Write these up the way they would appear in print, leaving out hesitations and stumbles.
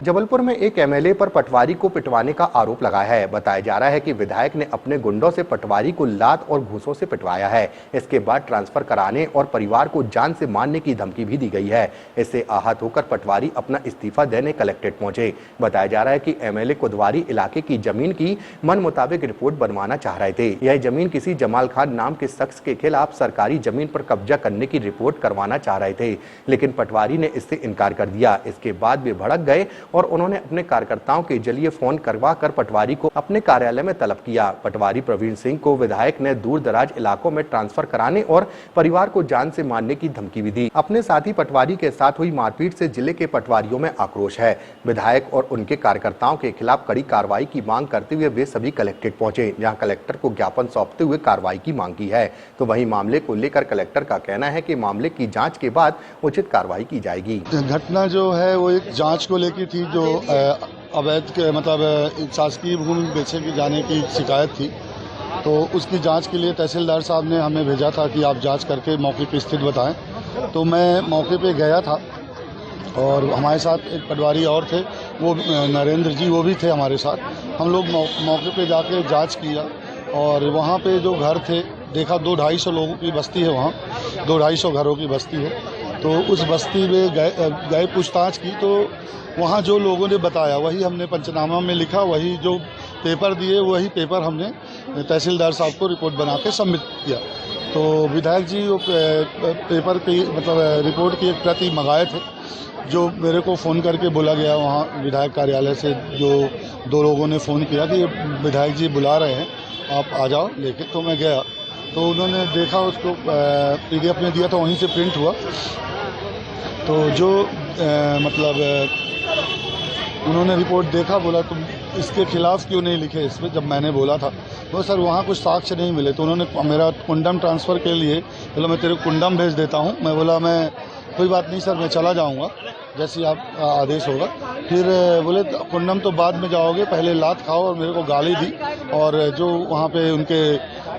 जबलपुर में एक एमएलए पर पटवारी को पिटवाने का आरोप लगाया है। बताया जा रहा है कि विधायक ने अपने गुंडों से पटवारी को लात और घूंसों से पिटवाया है। इसके बाद ट्रांसफर कराने और परिवार को जान से मारने की धमकी भी दी गई है। इससे आहत होकर पटवारी अपना इस्तीफा देने कलेक्ट्रेट पहुंचे। बताया जा रहा है कि एमएलए कुदवारी इलाके की जमीन की मन मुताबिक रिपोर्ट बनवाना चाह रहे थे। यह जमीन किसी जमाल खान नाम के शख्स के खिलाफ सरकारी जमीन पर कब्जा करने की रिपोर्ट करवाना चाह रहे थे, लेकिन पटवारी ने इससे इनकार कर दिया। इसके बाद वे भड़क गए और उन्होंने अपने कार्यकर्ताओं के जरिए फोन करवा कर पटवारी को अपने कार्यालय में तलब किया। पटवारी प्रवीण सिंह को विधायक ने दूर दराज इलाकों में ट्रांसफर कराने और परिवार को जान से मारने की धमकी भी दी। अपने साथी पटवारी के साथ हुई मारपीट से जिले के पटवारियों में आक्रोश है। विधायक और उनके कार्यकर्ताओं के खिलाफ कड़ी कार्रवाई की मांग करते हुए वे सभी कलेक्ट्रेट पहुंचे, जहां कलेक्टर को ज्ञापन सौंपते हुए कार्रवाई की मांग की है। तो वहीं मामले को लेकर कलेक्टर का कहना है कि मामले की जांच के बाद उचित कार्रवाई की जाएगी। घटना जो है वो एक जांच को लेकर थी, जो अवैध के मतलब शासकीय भूमि बेचे की जाने की शिकायत थी। तो उसकी जांच के लिए तहसीलदार साहब ने हमें भेजा था कि आप जांच करके मौके की स्थिति बताएं। तो मैं मौके पे गया था और हमारे साथ एक पटवारी और थे, वो नरेंद्र जी, वो भी थे हमारे साथ। हम लोग मौके पे जाके जांच किया और वहाँ पे जो घर थे देखा 200-250 लोगों की बस्ती है, वहाँ 200-250 घरों की बस्ती है। तो उस बस्ती में गए पूछताछ की, तो वहाँ जो लोगों ने बताया वही हमने पंचनामा में लिखा, वही जो पेपर दिए वही पेपर हमने तहसीलदार साहब को रिपोर्ट बना के सबमिट किया। तो विधायक जी वो पेपर की मतलब रिपोर्ट की एक प्रति मंगाए थे, जो मेरे को फ़ोन करके बोला गया वहाँ विधायक कार्यालय से, जो 2 लोगों ने फ़ोन किया कि विधायक जी बुला रहे हैं, आप आ जाओ लेके। तो मैं गया, तो उन्होंने देखा, उसको PDF में दिया था, वहीं से प्रिंट हुआ। तो जो मतलब उन्होंने रिपोर्ट देखा, बोला तुम इसके खिलाफ क्यों नहीं लिखे इसमें, जब मैंने बोला था तो सर वहाँ कुछ साक्ष्य नहीं मिले। तो उन्होंने मेरा कुंडम ट्रांसफ़र के लिए बोला मैं तेरे कुंडम भेज देता हूँ। मैं बोला मैं कोई बात नहीं सर, मैं चला जाऊँगा जैसे आप आदेश होगा। फिर बोले कुंडम तो बाद में जाओगे, पहले लात खाओ, और मेरे को गाली दी। और जो वहाँ पे उनके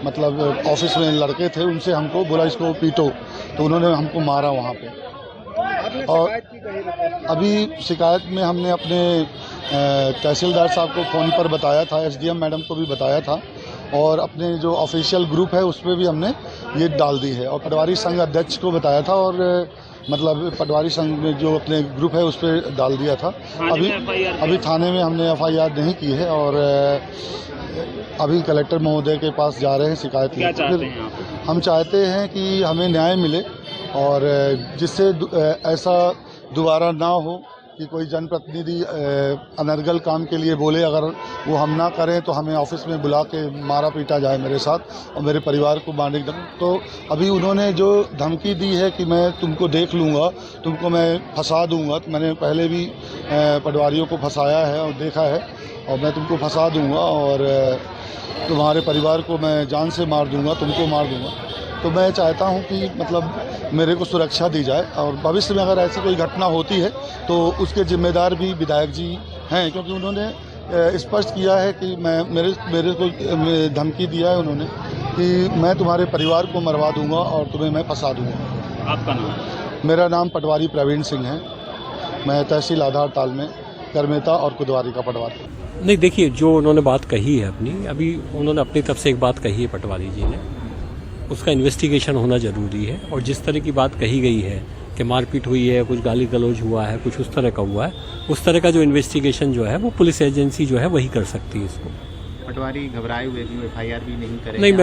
मतलब ऑफिस में लड़के थे उनसे हमको बोला इसको पीटो, तो उन्होंने हमको मारा वहाँ पे। और अभी शिकायत में हमने अपने तहसीलदार साहब को फ़ोन पर बताया था, SDM मैडम को भी बताया था, और अपने जो ऑफिशियल ग्रुप है उस पर भी हमने ये डाल दी है, और पटवारी संघ अध्यक्ष को बताया था, और मतलब पटवारी संघ में जो अपने ग्रुप है उस पर डाल दिया था। अभी थाने में हमने FIR नहीं की है, और अभी कलेक्टर महोदय के पास जा रहे हैं शिकायत लेकर। हम चाहते हैं कि हमें न्याय मिले और जिससे ऐसा दोबारा ना हो कि कोई जनप्रतिनिधि अनर्गल काम के लिए बोले, अगर वो हम ना करें तो हमें ऑफिस में बुला के मारा पीटा जाए मेरे साथ और मेरे परिवार को मारने की। तो अभी उन्होंने जो धमकी दी है कि मैं तुमको देख लूँगा, तुमको मैं फंसा दूँगा, तो मैंने पहले भी पटवारियों को फंसाया है और देखा है, और मैं तुमको फंसा दूँगा और तुम्हारे परिवार को मैं जान से मार दूँगा, तुमको मार दूँगा। तो मैं चाहता हूं कि मतलब मेरे को सुरक्षा दी जाए, और भविष्य में अगर ऐसी कोई घटना होती है तो उसके जिम्मेदार भी विधायक जी हैं, क्योंकि उन्होंने स्पष्ट किया है कि मेरे को धमकी दिया है उन्होंने कि मैं तुम्हारे परिवार को मरवा दूंगा और तुम्हें मैं फंसा दूंगा। आपका नाम? मेरा नाम पटवारी प्रवीण सिंह है। मैं तहसील आधार ताल में करमेता और कुदवारी का पटवारी। नहीं, देखिए जो उन्होंने बात कही है अपनी, अभी उन्होंने अपनी तरफ से एक बात कही है पटवारी जी ने, उसका इन्वेस्टिगेशन होना ज़रूरी है। और जिस तरह की बात कही गई है कि मारपीट हुई है, कुछ गाली गलौज हुआ है, कुछ उस तरह का हुआ है, उस तरह का जो इन्वेस्टिगेशन जो है वो पुलिस एजेंसी जो है वही कर सकती है इसको। पटवारी घबराए हुए भी, FIR भी नहीं करें? नहीं,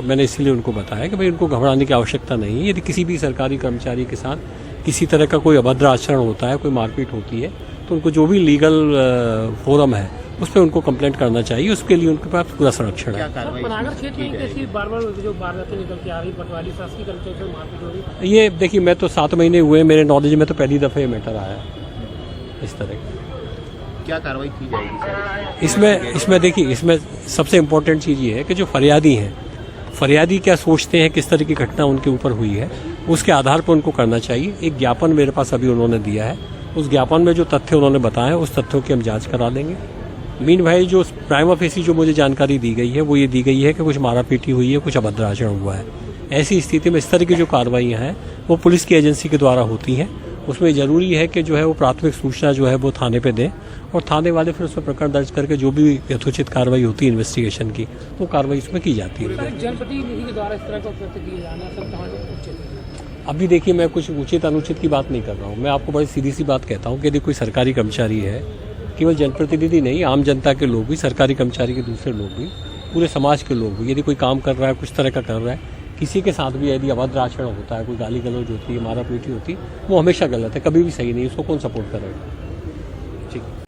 मैंने इसलिए उनको बताया कि भाई उनको घबराने की आवश्यकता नहीं है। यदि किसी भी सरकारी कर्मचारी के साथ किसी तरह का कोई अभद्र आचरण होता है, कोई मारपीट होती है, तो उनको जो भी लीगल फोरम है उस पर उनको कंप्लेंट करना चाहिए, उसके लिए उनके पास पूरा संरक्षण है। ये देखिए, मैं तो 7 महीने हुए, मेरे नॉलेज में तो पहली दफ़े ये मैटर आया इस तरह की। क्या कार्रवाई की जाएगी सर? इसमें देखिए, इसमें सबसे इम्पोर्टेंट चीज़ ये है कि जो फरियादी हैं, फरियादी क्या सोचते हैं, किस तरह की घटना उनके ऊपर हुई है, उसके आधार पर उनको करना चाहिए। एक ज्ञापन मेरे पास अभी उन्होंने दिया है, उस ज्ञापन में जो तथ्य उन्होंने बताए उस तथ्यों की हम जाँच करा लेंगे। मीन भाई जो प्राइमा फेसी जो मुझे जानकारी दी गई है वो ये दी गई है कि कुछ मारा पीटी हुई है, कुछ अभद्र आचरण हुआ है। ऐसी स्थिति में इस तरह की जो कार्रवाइयाँ हैं वो पुलिस की एजेंसी के द्वारा होती हैं, उसमें ज़रूरी है कि जो है वो प्राथमिक सूचना जो है वो थाने पे दें और थाने वाले फिर उस पर प्रकरण दर्ज करके जो भी यथोचित कार्रवाई होती है इन्वेस्टिगेशन की तो कार्रवाई उसमें की जाती है। जनप्रतिनिधि के द्वारा इस तरह का उपलब्ध दिए जाना सब कहाँ उचित है? अभी देखिए, मैं कुछ उचित अनुचित की बात नहीं कर रहा हूँ। मैं आपको बड़ी सीधी सी बात कहता हूँ कि यदि कोई सरकारी कर्मचारी है, केवल जनप्रतिनिधि नहीं, आम जनता के लोग भी, सरकारी कर्मचारी के दूसरे लोग भी, पूरे समाज के लोग भी, यदि कोई काम कर रहा है, कुछ तरह का कर रहा है, किसी के साथ भी यदि अभद्र आचरण होता है, कोई गाली गलौज होती है, मारा पीटी होती है, वो हमेशा गलत है, कभी भी सही नहीं, उसको कौन सपोर्ट करेगा। ठीक।